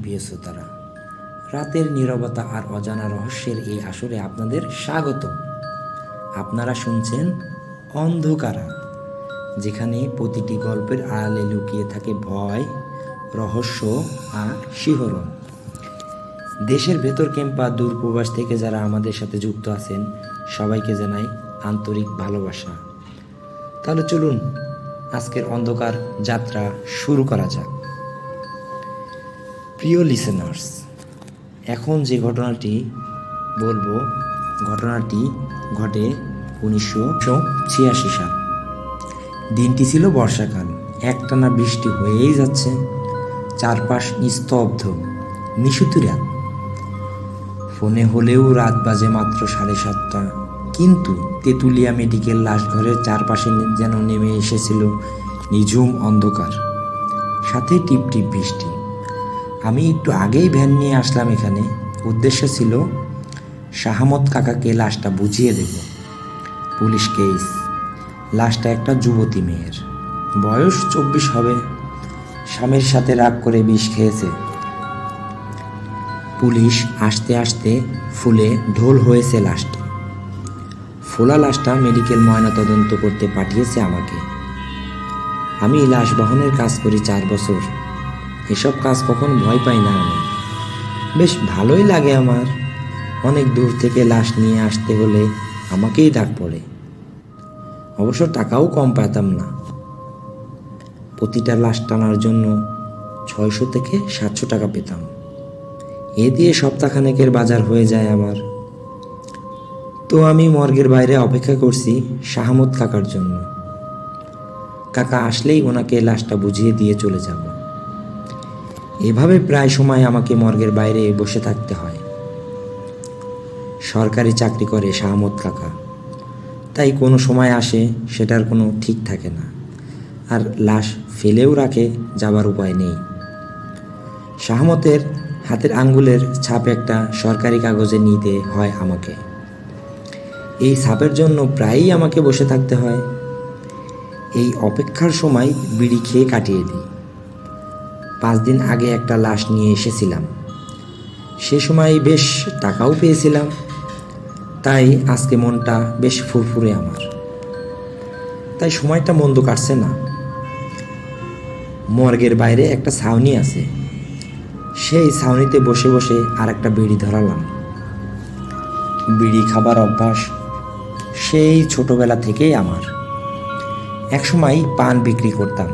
প্রিয় শ্রোতারা, রাতের নীরবতা আর অজানা রহস্যের এই আসরে আপনাদের স্বাগত। আপনারা শুনছেন অন্ধকারা, যেখানে প্রতিটি গল্পের আড়ালে লুকিয়ে থাকে ভয়, রহস্য আর শিহরণ। দেশের ভেতর কিংবা দূরপ্রবাস থেকে যারা আমাদের সাথে যুক্ত আছেন, সবাইকে জানাই আন্তরিক ভালোবাসা। তাহলে চলুন আজকের অন্ধকার যাত্রা শুরু করা যাক। প্রিয় লিসেনার্স, এখন যে ঘটনাটি বলবো, ঘটনাটি ঘটে 1986 সাল। দিনটি ছিল বর্ষাকাল, একটানা বৃষ্টি হয়েই যাচ্ছে, চারপাশ নিস্তব্ধ, নিশুতি রাত। ফোনে হলেও রাত বাজে মাত্র 7:30, কিন্তু তেঁতুলিয়া মেডিকেল লাশঘরের চারপাশে যেন নেমে এসেছিল নিঝুম অন্ধকার, সাথে টিপটিপ বৃষ্টি। আমি একটু আগেই ভ্যান নিয়ে আসলাম এখানে, উদ্দেশ্য ছিল শাহামত কাকাকে লাশটা বুঝিয়ে দেব। পুলিশ কেস, লাশটা একটা যুবতী মেয়ের, বয়স 24 হবে, স্বামীর সাথে রাগ করে বিষ খেয়েছে। পুলিশ আসতে আসতে ফুলে ঢোল হয়েছে লাশটা। ফোলা লাশটা মেডিকেল ময়নাতদন্ত করতে পাঠিয়েছে আমাকে। আমি লাশ বহনের কাজ করি 4 বছর। এসব কাজ কখন ভয় পাই না আমি, বেশ ভালোই লাগে আমার। অনেক দূর থেকে লাশ নিয়ে আসতে হলে আমাকেই ডাক পড়ে। অবশ্য টাকাও কম পেতাম না। প্রতিটা লাশ টানার জন্য 600 থেকে 700 টাকা পেতাম। এ দিয়ে সপ্তাহখানেকের বাজার হয়ে যায় আমার। তো আমি মর্গের বাইরে অপেক্ষা করছি শাহামত কাকার জন্য। কাকা আসলেই ওনাকে লাশটা বুঝিয়ে দিয়ে চলে যাব। এভাবে প্রায় সময় আমাকে মর্গের বাইরে বসে থাকতে হয়। সরকারি চাকরি করে শাহামত কাকা, তাই কোনো সময় আসে সেটার কোনো ঠিক থাকে না, আর লাশ ফেলেও রাখে, যাবার উপায় নেই। শাহামতের হাতের আঙ্গুলের ছাপ একটা সরকারি কাগজে নিতে হয় আমাকে। এই ছাপের জন্য প্রায়ই আমাকে বসে থাকতে হয়। এই অপেক্ষার সময় বিড়ি খেয়ে কাটিয়ে দিই। 5 দিন আগে একটা লাশ নিয়ে এসেছিলাম, সে সময় বেশ টাকাও পেয়েছিলাম, তাই আজকে মনটা বেশ ফুরফুরে আমার। তাই সময়টা মন্দ কাটছে না। মর্গের বাইরে একটা ছাউনি আছে, সেই ছাউনিতে বসে বসে আর একটা বিড়ি ধরালাম। বিড়ি খাবার অভ্যাস সেই ছোটবেলা থেকেই আমার। একসময় পান বিক্রি করতাম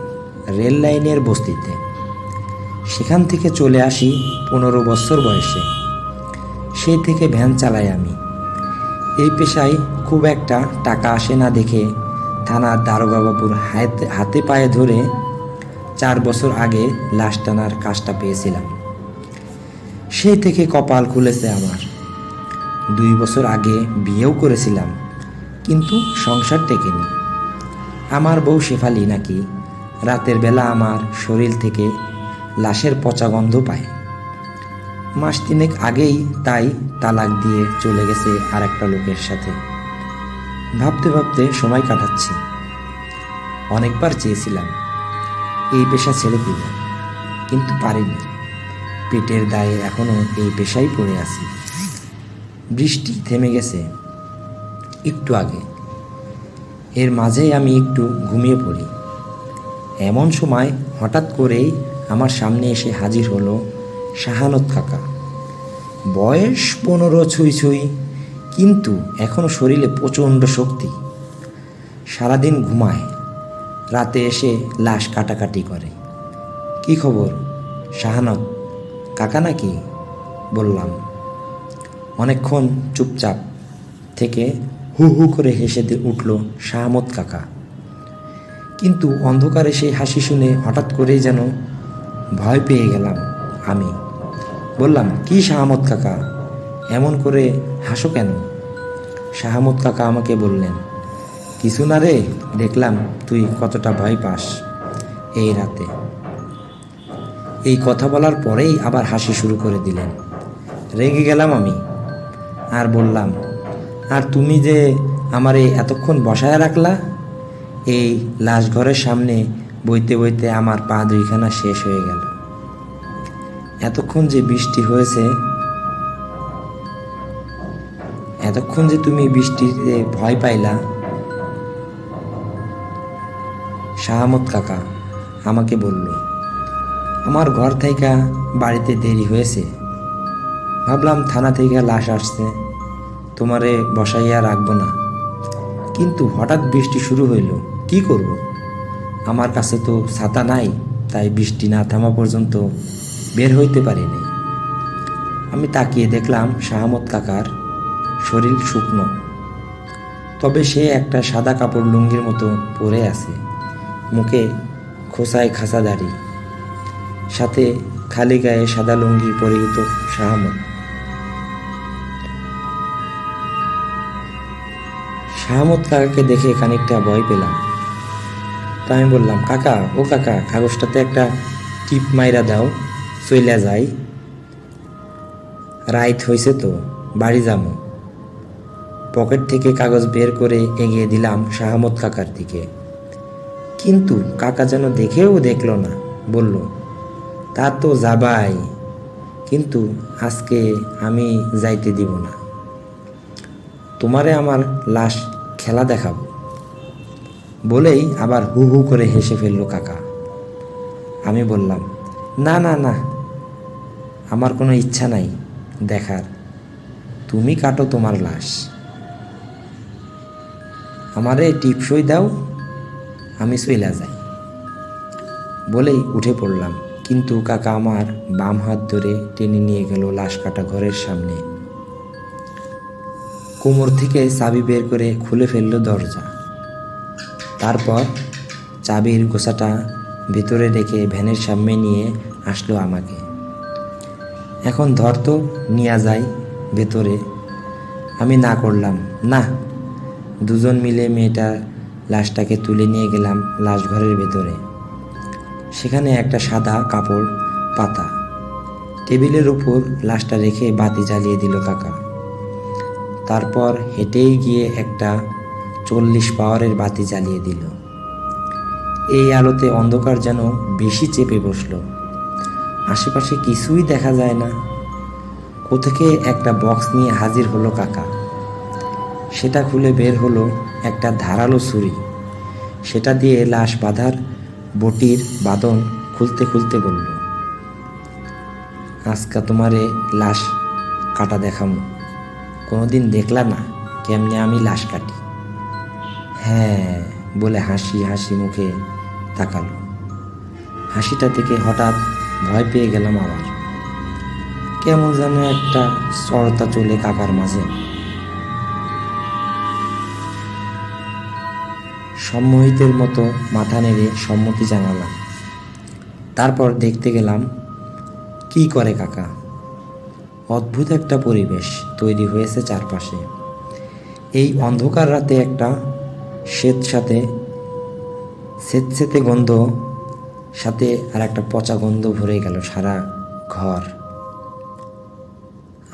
রেল লাইনের বস্তিতে। সেখান থেকে চলে আসি 15 বছর বয়সে। সেই থেকে ভ্যান চালাই আমি। এই পেশায় খুব একটা টাকা আসে না দেখে থানার দারোগা বাবুর হাতে পায়ে ধরে 4 বছর আগে লাশ টানার কাজটা পেয়েছিলাম। সেই থেকে কপাল খুলেছে আমার। 2 বছর আগে বিয়েও করেছিলাম, কিন্তু সংসার টেকেনি। আমার বউ শেফালি নাকি রাতের বেলা আমার শরীর থেকে লাশের পচা গন্ধ পায়। মাস 3 আগেই তাই তালাক দিয়ে চলে গেছে আর একটা লোকের সাথে। ভাবতে ভাবতে সময় কাটাচ্ছি। অনেকবার চেয়েছিলাম এই পেশা ছেড়ে দিব, কিন্তু পারিনি। পেটের দায়ে এখনো এই পেশাই পড়ে আছি। বৃষ্টি থেমে গেছে একটু আগে, এর মাঝেই আমি একটু ঘুমিয়ে পড়ি। এমন সময় হঠাৎ করেই আমার সামনে এসে হাজির হলো শাহামত কাকা। বয়স 15 ছুঁই ছুঁই, কিন্তু এখনো শরীরে প্রচণ্ড শক্তি। সারাদিন ঘুমায়, রাতে এসে লাশ কাটাকাটি করে। কি খবর শাহামত কাকা নাকি? বললাম। অনেকক্ষণ চুপচাপ থেকে হু হু করে হেসে উঠল শাহামত কাকা। কিন্তু অন্ধকারে সেই হাসি শুনে হঠাৎ করেই যেন ভয় পেয়ে গেলাম আমি। বললাম, কি শাহামত কাকা, এমন করে হাসো কেন? শাহামত কাকা আমাকে বললেন, কিছু না রে, দেখলাম তুই কতটা ভয় পাস এই রাতে। এই কথা বলার পরেই আবার হাসি শুরু করে দিলেন। রেগে গেলাম আমি, আর বললাম, আর তুমি যে আমারে এতক্ষণ বসায় রাখলা, এই লাশ ঘরের সামনে বইতে বইতে আমার পা 2খানা শেষ হয়ে গেল। এতক্ষণ যে বৃষ্টি হয়েছে, এতক্ষণ যে তুমি বৃষ্টিতে ভয় পাইলা। শাহামত কাকা আমাকে বলল, আমার ঘর থেকে বাড়িতে দেরি হয়েছে, ভাবলাম থানা থেকে লাশ আসছে, তোমারে বসাইয়া রাখবো না, কিন্তু হঠাৎ বৃষ্টি শুরু হইল, কি করব? আমার কাছে তো ছাতা নাই, তাই বৃষ্টি না থামা পর্যন্ত বের হইতে পারিনি। আমি তাকিয়ে দেখলাম শাহামত কাকার শরীর শুকনো, তবে সে একটা সাদা কাপড় লুঙ্গির মতো পরে আছে, মুখে খোসায় খাসা দাড়ি, সাথে খালি গায়ে সাদা লুঙ্গি পরিহিত শাহামত। শাহামত কাকাকে দেখে খানিকটা ভয় পেলাম। তো আমি বললাম, কাকা, ও কাকা, কাগজটাতে একটা টিপ মাইরা দাও, চইলা যাই, রাইত হয়েছে তো, বাড়ি যাবো। পকেট থেকে কাগজ বের করে এগিয়ে দিলাম শাহামত কাকার দিকে, কিন্তু কাকা যেন দেখেও দেখল না, বলল, তা তো যাবাই, কিন্তু আজকে আমি যাইতে দিব না, তোমারে আমার লাশ খেলা দেখাবো। বলেই আবার হু হু করে হেসে ফেলল কাকা। আমি বললাম, না না না, আমার কোনো ইচ্ছা নাই দেখার, তুমি কাটো তোমার লাশ, আমারে টিপসই দাও, আমি চইলা যাই। বলেই উঠে পড়লাম, কিন্তু কাকা আমার বাম হাত ধরে টেনে নিয়ে গেল লাশ কাটা ঘরের সামনে। কোমর থেকে চাবি বের করে খুলে ফেলল দরজা, তারপর চাবির গোছাটা ভেতরে রেখে ভ্যানের সামনে নিয়ে আসলো আমাকে। এখন ধর তো, নিয়ে যাই ভেতরে। আমি না করলাম না। দুজন মিলে মেয়েটার লাশটাকে তুলে নিয়ে গেলাম লাশ ঘরের ভেতরে। সেখানে একটা সাদা কাপড় পাতা, টেবিলের উপর লাশটা রেখে বাতি জ্বালিয়ে দিল কাকা। তারপর হেঁটেই গিয়ে একটা 40 পাওয়ারের বাতি জ্বালিয়ে দিল। এই আলোতে অন্ধকার যেন বেশি চেপে বসলো, আশেপাশে কিছুই দেখা যায় না। কোথেকে একটা বক্স নিয়ে হাজির হলো কাকা, সেটা খুলে বের হলো একটা ধারালো ছুরি, সেটা দিয়ে লাশ বাঁধার বটির বাঁধন খুলতে খুলতে বলল, আজকা তোমারে লাশ কাটা দেখামু, কোনোদিন দেখলা না কেমনে আমি লাশ কাটি। হ্যাঁ বলে হাসি হাসি মুখে তাকালো। হাসিটা থেকে হঠাৎ ভয় পেয়ে গেলাম আবার। কেমন যেন একটা চড়তা চলে কাকার মাঝে। সম্মোহিতের মতো মাথা নেড়ে সম্মতি জানালাম। তারপর দেখতে গেলাম কি করে কাকা। অদ্ভুত একটা পরিবেশ তৈরি হয়েছে চারপাশে। এই অন্ধকার রাতে একটা স্যাঁতস্যাঁতে গন্ধ, সাথে আর একটা পচা গন্ধ ভরে গেল সারা ঘর।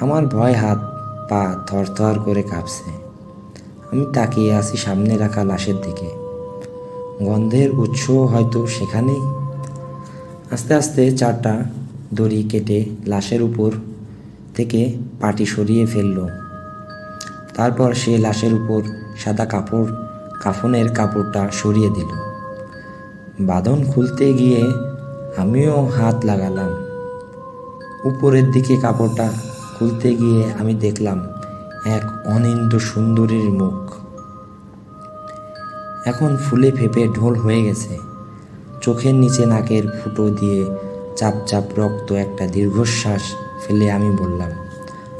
আমার ভয় হাত পা থরথর করে কাঁপছে। আমি তাকিয়ে আছি সামনে রাখা লাশের দিকে। গন্ধের উৎস হয়তো সেখানেই। আস্তে আস্তে 4টা দড়ি কেটে লাশের উপর থেকে পাটি সরিয়ে ফেলল। তারপর সে লাশের উপর সাদা কাফনের কাপড়টা সরিয়ে দিল। বাঁধন খুলতে গিয়ে আমিও হাত লাগালাম। উপরের দিকে কাপড়টা খুলতে গিয়ে আমি দেখলাম এক অনিন্দ সুন্দরীর মুখ। এখন ফুলে ফেপে ঢোল হয়ে গেছে। চোখের নিচে নাকের ফুটো দিয়ে চাপ চাপ রক্ত। একটা দীর্ঘশ্বাস ফেলে আমি বললাম,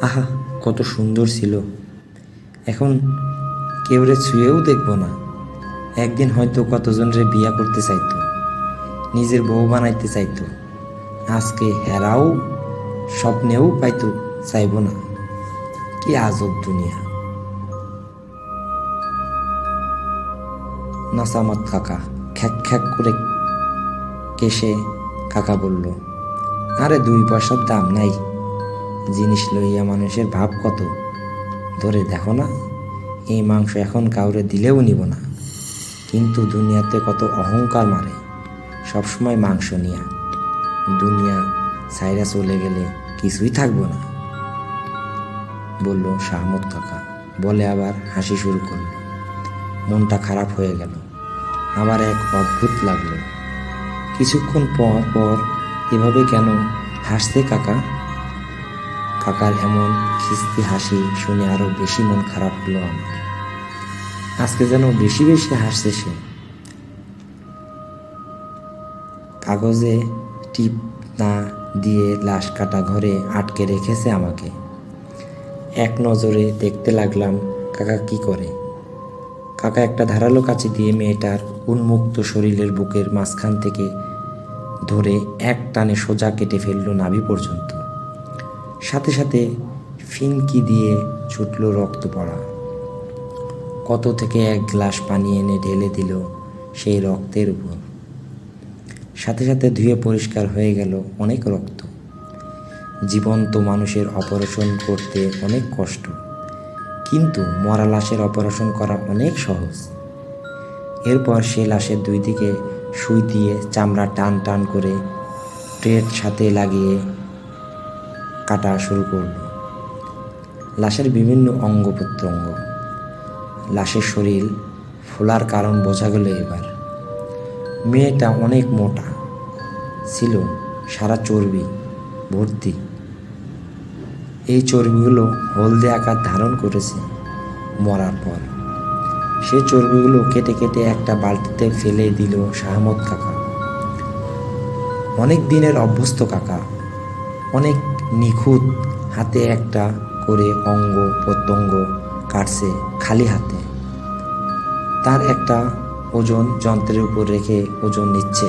আহা, কত সুন্দর ছিল। এখন কেউরে ছুঁয়েও দেখব না। একদিন হয়তো কতজনরে বিয়া করতে চাইতো, নিজের বউ বানাইতে চাইতো। আজকে হেরাও স্বপ্নেও পাইতো চাইব না। কি আজব দুনিয়া। নাসামত কাকা খ্যাক খ্যাক করে কেশে কাকা বলল, আরে 2 পয়সার দাম নাই, জিনিস লইয়া মানুষের ভাব কত। ধরে দেখো না, এই মাংস এখন কাউরে দিলেও নিব না, কিন্তু দুনিয়াতে কত অহংকার মারে, সবসময় মাংস নিয়া। দুনিয়া সাইরা চলে গেলে কিছুই থাকবো না, বলল শাহমত কাকা। বলে আবার হাসি শুরু করলো। মনটা খারাপ হয়ে গেল, আবার এক অদ্ভুত লাগলো। কিছুক্ষণ পর পর এভাবে কেন হাসছে কাকা? কাকার এমন খিস্তি হাসি শুনে আরো বেশি মন খারাপ হলো আমার। আজকে যেন বেশি বেশি হাসছে সে। কাগজে টিপ না দিয়ে লাশ কাটা ঘরে আটকে রেখেছে আমাকে। এক নজরে দেখতে লাগলাম কাকা কি করে। কাকা একটা ধারালো কাঁচি দিয়ে মেয়েটার উন্মুক্ত শরীরের বুকের মাঝখান থেকে ধরে এক টানে সোজা কেটে ফেলল নাভি পর্যন্ত। সাথে সাথে ফিনকি দিয়ে ছুটল রক্ত পড়া। কত থেকে এক গ্লাস পানি এনে ঢেলে দিল সেই রক্তের উপর। সাথে সাথে ধুয়ে পরিষ্কার হয়ে গেল অনেক রক্ত। জীবন্ত মানুষের অপারেশন করতে অনেক কষ্ট, কিন্তু মরা লাশের অপারেশন করা অনেক সহজ। এরপর সে লাশের দুই দিকে সুই দিয়ে চামড়া টান টান করে ট্রের সাথে লাগিয়ে কাটা শুরু করল। লাশের বিভিন্ন অঙ্গ প্রত্যঙ্গ। লাশের শরীর ফোলার কারণ বোঝা গেল এবার। মেয়েটা অনেক মোটা ছিল, সারা চর্বি ভর্তি। এই চর্বিগুলো হলদে আকার ধারণ করেছে মরার পর। সেই চর্বিগুলো কেটে কেটে একটা বালতিতে ফেলে দিল শাহমত কাকা। অনেক দিনের অভ্যস্ত কাকা, অনেক নিখুঁত হাতে একটা করে অঙ্গ প্রত্যঙ্গ কাটছে খালি হাতে। তার একটা ওজন যন্ত্রের উপর রেখে ওজন নিচ্ছে,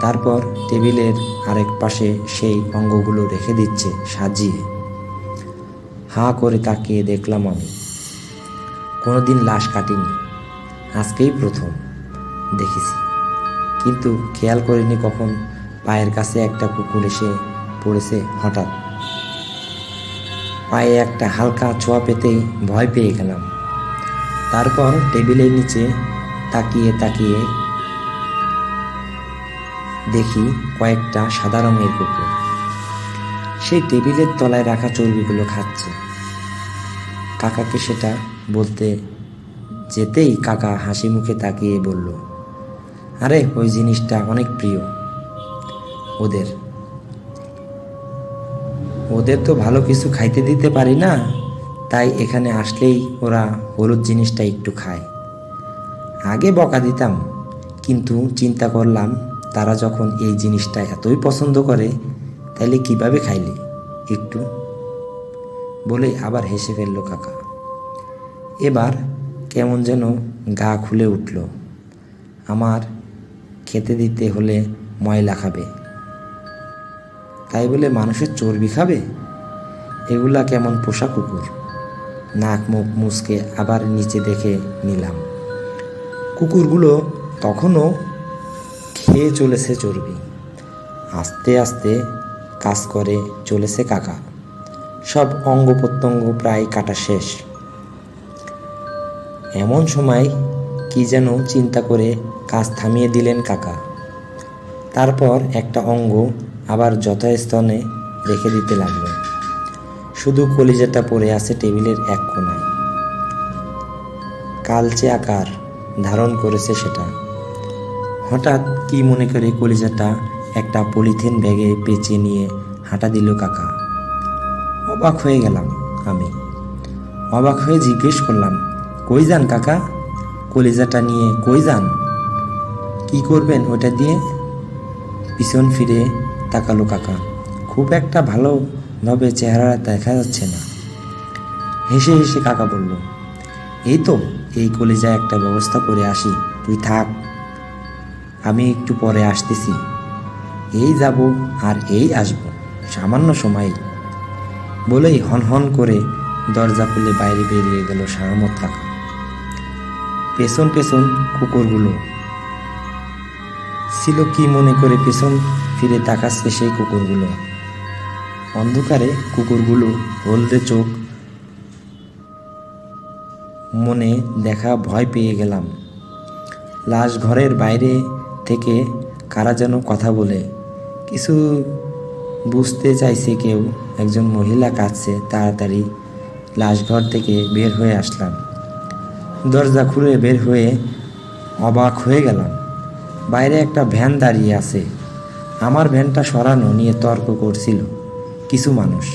তারপর টেবিলের আরেক পাশে সেই অঙ্গগুলো রেখে দিচ্ছে সাজিয়ে। হাঁ করে তাকিয়ে দেখলাম আমি। কোনোদিন লাশ কাটিনি, আজকেই প্রথম দেখেছি। কিন্তু খেয়াল করিনি কখন পায়ের কাছে একটা কুকুর এসে পড়েছে। হঠাৎ পায়ে একটা হালকা ছোঁয়া পেতেই ভয় পেয়ে গেলাম। তারপর টেবিলের নিচে তাকিয়ে তাকিয়ে দেখি কয়েকটা সাদা রঙের কুকুর সেই টেবিলের তলায় রাখা চর্বিগুলো খাচ্ছে। কাকাকে সেটা বলতে যেতেই কাকা হাসি মুখে তাকিয়ে বলল, আরে ওই জিনিসটা অনেক প্রিয় ওদের। ওদের তো ভালো কিছু খাইতে দিতে পারি না, তাই এখানে আসলেই ওরা হলুদ জিনিসটা একটু খায়। আগে বকা দিতাম, কিন্তু চিন্তা করলাম তারা যখন এই জিনিসটা এতই পছন্দ করে তাহলে কিভাবে খাইলে একটু, বলে আবার হেসে ফেলল কাকা। এবার কেমন যেন গা খুলে উঠল। আমার খেতে দিতে হলে ময়লা খাবে, তাই বলে মানুষের চর্বি খাবে? এগুলা কেমন পোষা কুকুর। নাক মুখ মুচকে আবার নিচে দেখে নিলাম। কুকুরগুলো তখনও খেয়ে চলেছে চর্বি। আস্তে আস্তে কাজ করে চলেছে কাকা। সব অঙ্গ প্রত্যঙ্গ প্রায় কাটা শেষ। এমন সময় কি যেন চিন্তা করে কাজ থামিয়ে দিলেন কাকা। তারপর একটা অঙ্গ আবার যথাস্থানে রেখে দিতে লাগলো। শুধু কলিজাটা পড়ে আছে টেবিলের এক কোণায়। কালচে আকার ধারণ করেছে সেটা। হঠাৎ কি মনে করে কলিজাটা একটা পলিথিন ব্যাগে পেঁচিয়ে নিয়ে হাঁটা দিল কাকা। অবাক হয়ে গেলাম আমি। অবাক হয়ে জিজ্ঞেস করলাম, কই যান কাকা? কলিজাটা নিয়ে কই যান? কি করবেন ওটা দিয়ে? পিছন ফিরে তাকালো কাকা। খুব একটা ভালোভাবে চেহারা দেখা যাচ্ছে না। হেসে হেসে কাকা বলল, এই তো এই কলিজায় একটা ব্যবস্থা করে আসি, তুই থাক, আমি একটু পরে আসতেছি। এই যাব আর এই আসব, সামান্য সময়, বলেই হনহন করে দরজা খুলে বাইরে বেরিয়ে গেল শাহমত কাকা। পেছন পেছন কুকুরগুলো ছিল কি মনে করে পেছন ফিরে তাকাচ্ছে সেই কুকুরগুলো। অন্ধকারে কুকুরগুলো হলদে চোখ, মনে দেখা ভয় পেয়ে গেলাম। লাশ ঘরের বাইরে থেকে কারা যেন কথা বলে, কিছু বুঝতে চাইছে কেউ। একজন মহিলা কাঁদছে। তাড়াতাড়ি লাশঘর থেকে বের হয়ে আসলাম। দরজা খুলে বের হয়ে অবাক হয়ে গেলাম। বাইরে একটা ভ্যান দাঁড়িয়ে আছে। আমার ভ্যানটা সরানো নিয়ে তর্ক করছিল কিছু মানুষ।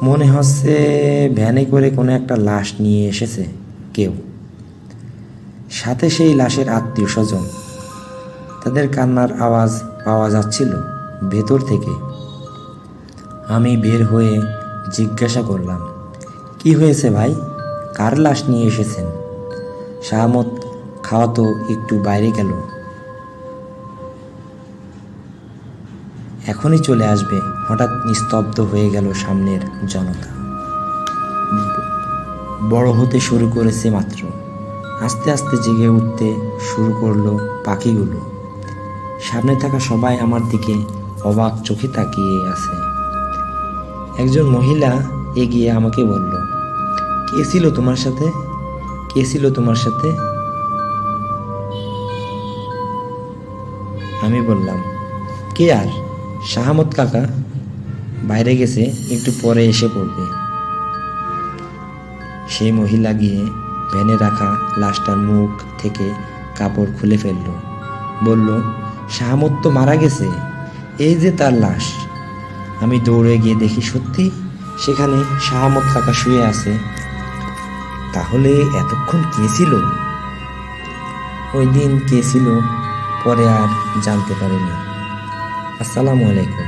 মনে হচ্ছে ভ্যানে করে কোনো একটা লাশ নিয়ে এসেছে কেউ, সাথে সেই লাশের আত্মীয় স্বজন। তাদের কান্নার আওয়াজ পাওয়া যাচ্ছিল ভেতর থেকে। আমি বের হয়ে জিজ্ঞাসা করলাম, কি হয়েছে ভাই, কার লাশ নিয়ে এসেছেন? শাহামত খাওয়াতো একটু বাইরে গেল, এখনই চলে আসবে। হঠাৎ নিস্তব্ধ হয়ে গেল সামনের জনতা। বড় হতে শুরু করেছে মাত্র। আস্তে আস্তে জেগে উঠতে শুরু করলো পাখিগুলো। সামনে থাকা সবাই আমার দিকে অবাক চোখে তাকিয়ে আছে। একজন মহিলা এগিয়ে আমাকে বলল, কে ছিল তোমার সাথে? কে ছিল তোমার সাথে? আমি বললাম, কে আর? শাহামত কাকা বাইরে গেছে, একটু পরে এসে পড়বে। সেই মহিলা গিয়ে ভ্যানে রাখা লাশটার মুখ থেকে কাপড় খুলে ফেলল। বলল, শাহামত তো মারা গেছে, এই যে তার লাশ। আমি দৌড়ে গিয়ে দেখি সত্যি সেখানে শাহামত কাকা শুয়ে আছে। তাহলে এতক্ষণ কে ছিল? ওই দিন কে ছিল পরে আর জানতে পারিনি। আসসালামু আলাইকুম।